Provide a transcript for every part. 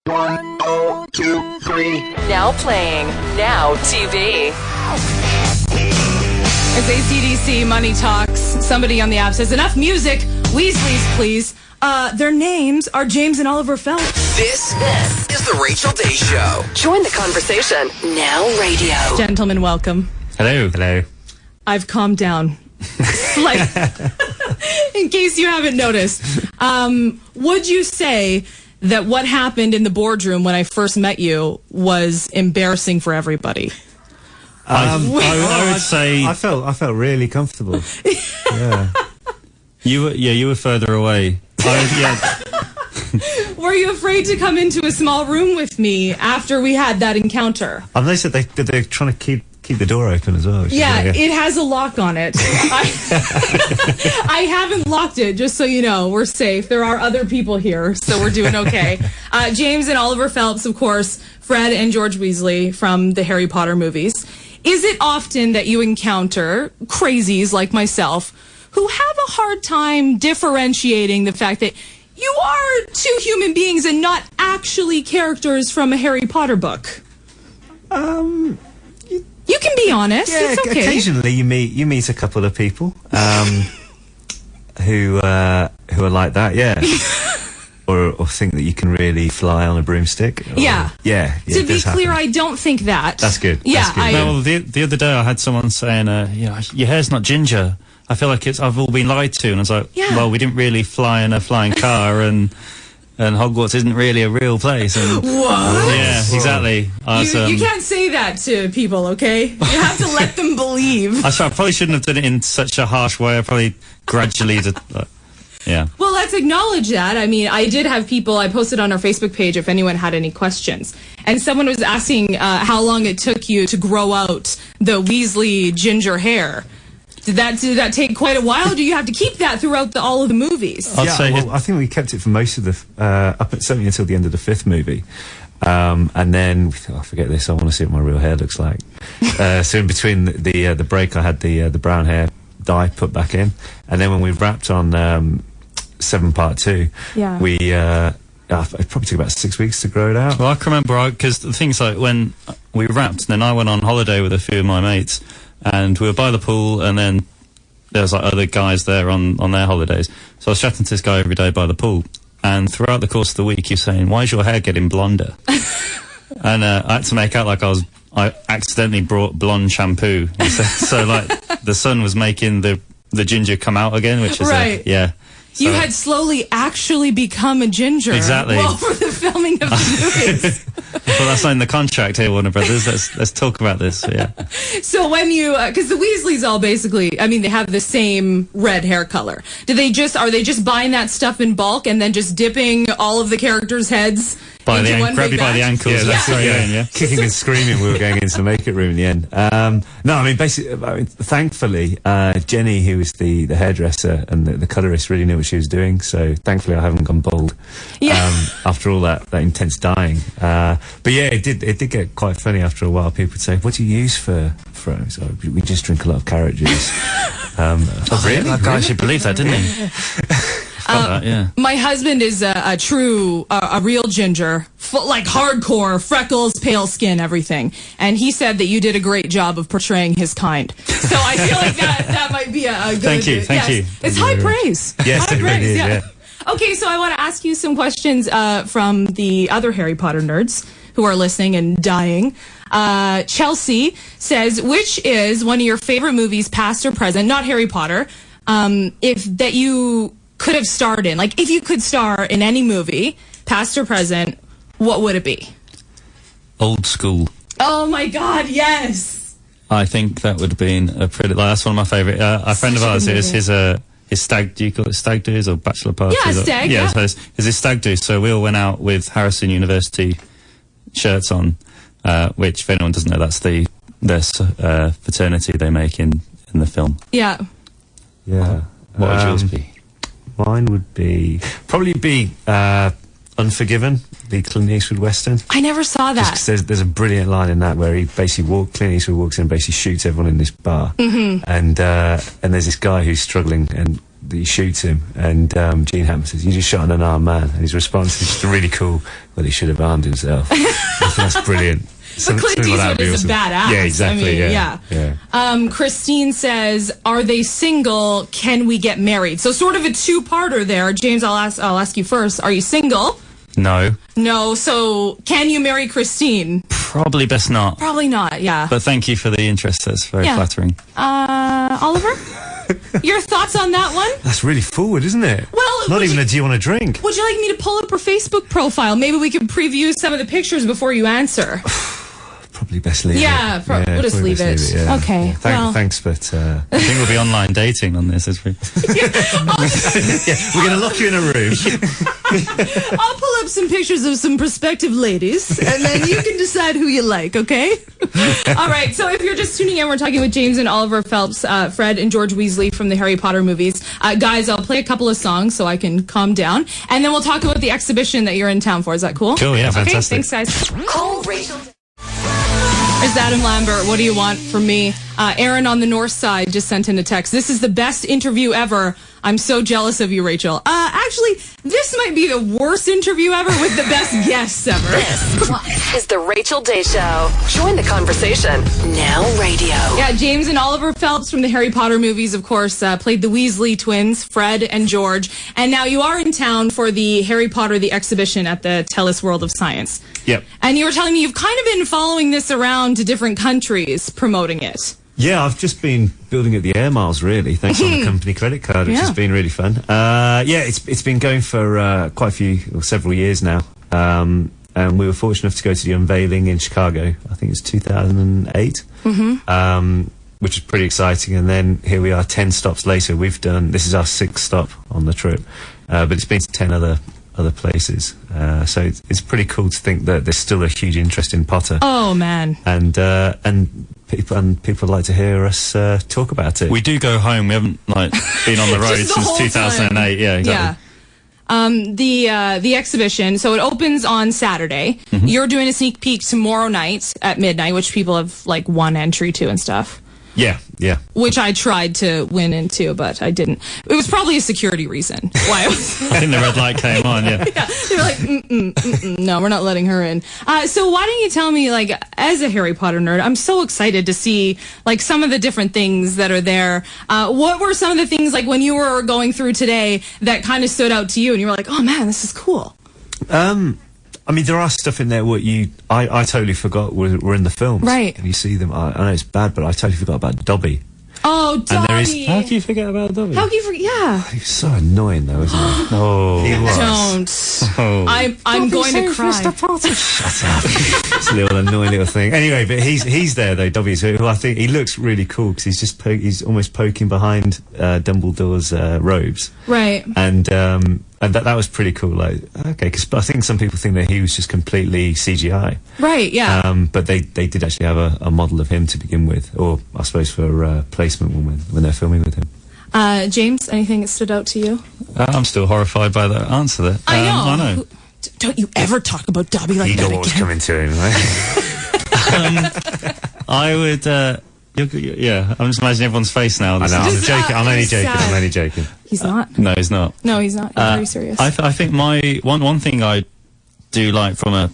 1, 2, 3. Now playing. Now TV. It's AC/DC Money Talks. Somebody on the app says, enough music. Weasleys, please. Their names are James and Oliver Phelps. This is the Rachel Day Show. Join the conversation. Now radio. Gentlemen, welcome. Hello. Hello. I've calmed down. Like, in case you haven't noticed. Would you say that what happened in the boardroom when I first met you was embarrassing for everybody? I would say I felt really comfortable. Yeah. You were further away. Were you afraid to come into a small room with me after we had that encounter? I've noticed that they're trying to keep the door open as well. Yeah, it has a lock on it. I haven't locked it, just so you know. We're safe. There are other people here, so we're doing okay. James and Oliver Phelps, of course, Fred and George Weasley from the Harry Potter movies. Is it often that you encounter crazies like myself who have a hard time differentiating the fact that you are two human beings and not actually characters from a Harry Potter book? You can be honest. Yeah, it's okay. Occasionally you meet a couple of people who are like that. Yeah. Or think that you can really fly on a broomstick. Yeah. Yeah. To be clear, I don't think that. That's good. Yeah. That's good. Well, the other day I had someone saying, your hair's not ginger. I feel like I've all been lied to. And I was like, well, we didn't really fly in a flying car and Hogwarts isn't really a real place. And, what? Yeah, exactly. You can't say that to people, okay? You have to let them believe. I probably shouldn't have done it in such a harsh way. I probably gradually did. Yeah. Well, let's acknowledge that. I mean, I did have people, I posted on our Facebook page if anyone had any questions. And someone was asking how long it took you to grow out the Weasley ginger hair. Did that take quite a while? Or do you have to keep that throughout all of the movies? I think we kept it for most of the, certainly until the end of the 5th movie. And then, I forget this, I want to see what my real hair looks like. So in between the break, I had the brown hair dye put back in. And then when we wrapped on 7 Part 2, we it probably took about 6 weeks to grow it out. Well, I can remember, because the thing's like when we wrapped, and then I went on holiday with a few of my mates, and we were by the pool, and then there was like other guys there on their holidays. So I was chatting to this guy every day by the pool, and throughout the course of the week, he was saying, "Why is your hair getting blonder?" And I had to make out like I accidentally brought blonde shampoo. So like the sun was making the ginger come out again, which is right. Yeah. So you had slowly actually become a ginger. Exactly. Well, for the filming of the movies. Well, that's not in the contract here, Warner Brothers. Let's talk about this. Yeah. So when you, because the Weasleys all basically, I mean, they have the same red hair color. Are they just buying that stuff in bulk and then just dipping all of the characters' heads? Grab you by the ankles. Yeah, that's right. Kicking and screaming. We were going into the makeup room in the end. No, I mean, basically, thankfully, Jenny, who was the hairdresser and the colorist, really knew what she was doing. So thankfully, I haven't gone bald. After all that intense dyeing. But yeah, it did get quite funny after a while. People would say, "What do you use for?" So we just drink a lot of carrot juice. Really? That guy actually believed that, didn't he? My husband is a real ginger, like hardcore, freckles, pale skin, everything. And he said that you did a great job of portraying his kind. So I feel like that might be a good... Thank you. It's high praise. Yes, it really is, yeah. Okay, so I want to ask you some questions from the other Harry Potter nerds who are listening and dying. Chelsea says, which is one of your favorite movies, past or present, not Harry Potter, that you could have starred in? Like, if you could star in any movie, past or present, what would it be? Old School. Oh my God, yes! I think that would have been a pretty... that's one of my favourite... a friend of ours, his stag... Do you call it stag do's or bachelor parties? Yeah, stag, yeah. So it's his stag do. So we all went out with Harrison University shirts on, which, if anyone doesn't know, that's the fraternity they make in the film. Yeah. Yeah. What would yours be? Mine would probably be Unforgiven, the Clint Eastwood Western. I never saw that. Just 'cause there's a brilliant line in that where he basically Clint Eastwood walks in and basically shoots everyone in this bar. Mm-hmm. And there's this guy who's struggling and he shoots him, and Gene Hackman says, "You just shot an unarmed man," and his response is just a really cool Well, he should have armed himself. I think that's brilliant. But Clint Eastwood is a badass. Yeah, exactly. I mean, yeah. Christine says, "Are they single? Can we get married?" So sort of a two-parter there. James, I'll ask you first. Are you single? No. No. So can you marry Christine? Probably best not. Probably not. Yeah. But thank you for the interest. That's very flattering. Oliver, your thoughts on that one? That's really forward, isn't it? Well, not even a do you want a drink? Would you like me to pull up her Facebook profile? Maybe we can preview some of the pictures before you answer. Probably best leave it. We'll just leave it. Okay. Thanks, but I think we'll be online dating on this. We're going to lock you in a room. I'll pull up some pictures of some prospective ladies, and then you can decide who you like, okay? All right, so if you're just tuning in, we're talking with James and Oliver Phelps, Fred and George Weasley from the Harry Potter movies. Guys, I'll play a couple of songs so I can calm down, and then we'll talk about the exhibition that you're in town for. Is that cool? Cool, yeah, fantastic. Okay, thanks, guys. Call Rachel. There's Adam Lambert. What do you want from me? Aaron on the north side just sent in a text. This is the best interview ever. I'm so jealous of you, Rachel. Actually, this might be the worst interview ever with the best guests ever. This is the Rachel Day Show. Join the conversation. Now radio. Yeah, James and Oliver Phelps from the Harry Potter movies, of course, played the Weasley twins, Fred and George. And now you are in town for the Harry Potter, the exhibition at the Telus World of Science. Yep. And you were telling me you've kind of been following this around to different countries, promoting it. Yeah, I've just been building up the air miles, really, thanks on the company credit card, which has been really fun. It's been going for quite a few, or several years now. And we were fortunate enough to go to the unveiling in Chicago. I think it's 2008, which is pretty exciting. And then here we are 10 stops later. This is our 6th stop on the trip, but it's been to 10 other places. So it's pretty cool to think that there's still a huge interest in Potter. Oh, man. And people like to hear us talk about it. We do go home. We haven't been on the road since 2008. Yeah, exactly. Yeah. The exhibition, so it opens on Saturday. You're doing a sneak peek tomorrow night at midnight, which people have won entry to and stuff. Yeah. Which I tried to win into, but I didn't. It was probably a security reason why I was. I think the red light came on, yeah. They were like, no, we're not letting her in. So why don't you tell me, as a Harry Potter nerd, I'm so excited to see, some of the different things that are there. What were some of the things, when you were going through today that kind of stood out to you and you were like, oh man, this is cool? I mean, there are stuff in there I totally forgot were in the films. Right. And you see them. I know it's bad, but I totally forgot about Dobby. Oh, Dobby. How can you forget about Dobby? How can you forget? Yeah. He was so annoying, though, isn't he? Oh. He was. Don't. Oh. I'm going to cry. Shut up. It's a little annoying little thing. Anyway, but he's there, though, Dobby, who I think he looks really cool because he's just he's almost poking behind Dumbledore's robes. Right. And that was pretty cool. Okay, because I think some people think that he was just completely CGI. Right, yeah. But they did actually have a model of him to begin with, or I suppose for placement when they're filming with him. James, anything that stood out to you? I'm still horrified by that answer there. I know. I know. Don't you ever talk about Dobby like that You know what was coming to him, right? I would... yeah, I'm just imagining everyone's face now. I know, I'm joking. I'm only joking. He's not. No, he's not. No, he's not. He's very serious. I think my one thing I do like from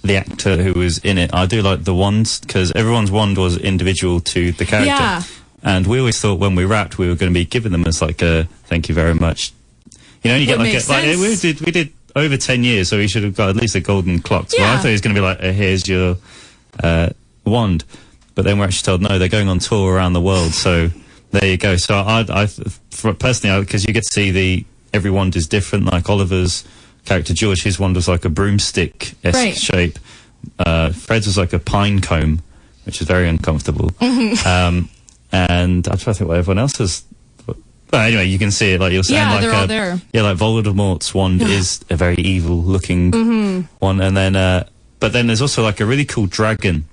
the actor who was in it, I do like the wands, because everyone's wand was individual to the character. Yeah. And we always thought when we wrapped we were going to be giving them as a thank you very much. You know, you get we did over 10 years, so we should have got at least a golden clock. So I thought it was going to be here's your wand. But then we're actually told, no, they're going on tour around the world, so there you go. So personally, because you get to see every wand is different, like Oliver's character, George, his wand was like a broomstick-esque shape. Fred's was like a pine cone, which is very uncomfortable. And I'm trying to think what everyone else has. But anyway, you can see it, you're saying, they're all there. Yeah, Voldemort's wand is a very evil-looking one, and then, but then there's also a really cool dragon,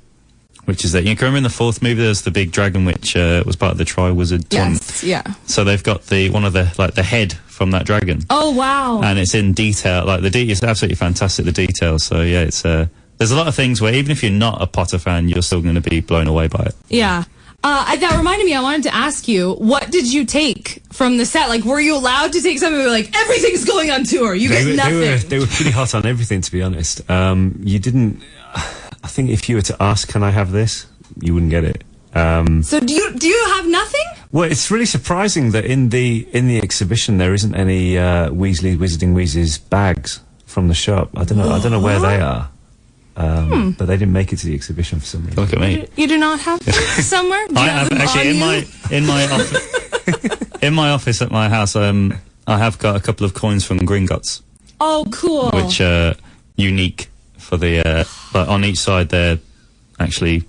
which is that you can remember in the 4th movie there's the big dragon which was part of the Triwizard Tournament. Yes, yeah. So they've got one of the head from that dragon. Oh wow! And it's in detail, it's absolutely fantastic, the details. So yeah, it's there's a lot of things where even if you're not a Potter fan, you're still going to be blown away by it. Yeah. That reminded me, I wanted to ask you, what did you take from the set? Like, were you allowed to take something like, everything's going on tour, you get nothing? They were pretty hot on everything, to be honest. You didn't... I think if you were to ask, can I have this? You wouldn't get it. So do you have nothing? Well, it's really surprising that in the exhibition there isn't any Wisiting Wheezes bags from the shop. I don't know where they are. But they didn't make it to the exhibition for some reason. Look at me. You do not have them somewhere? Do you I have have them actually on in my office. In my office at my house, I have got a couple of coins from Gringotts, Oh, cool. which are unique for the. But on each side, they're actually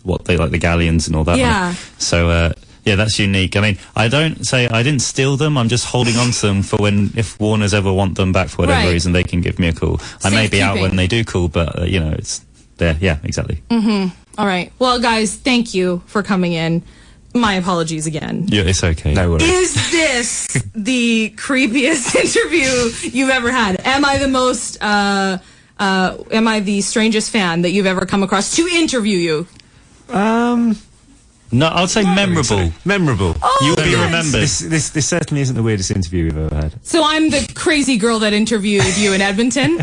what they like the galleons and all that. Yeah. So yeah, that's unique. I mean, I didn't steal them. I'm just holding on to them for if Warners ever want them back for whatever Right. reason, they can give me a call. I may be out Safekeeping. when they do call, but you know, it's there. Yeah, exactly. All right. Well, guys, thank you for coming in. My apologies again. Yeah, it's okay. No worries. Is this the creepiest interview you've ever had? Am I the most, am I the strangest fan that you've ever come across to interview you? No, I'll say memorable. Memorable. You'll be yes. remembered. This certainly isn't the weirdest interview we've ever had. So I'm the crazy girl that interviewed you in Edmonton?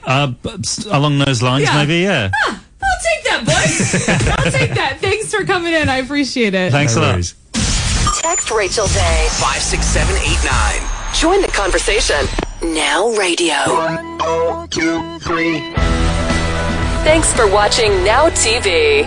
Along those lines, Yeah. maybe, yeah. I'll take that, boys. I'll take that. Thanks for coming in. I appreciate it. Thanks No a lot. worries. Text Rachel Day. 56789. Join the conversation. Now Radio. 1, 2, 3. Thanks for watching Now TV.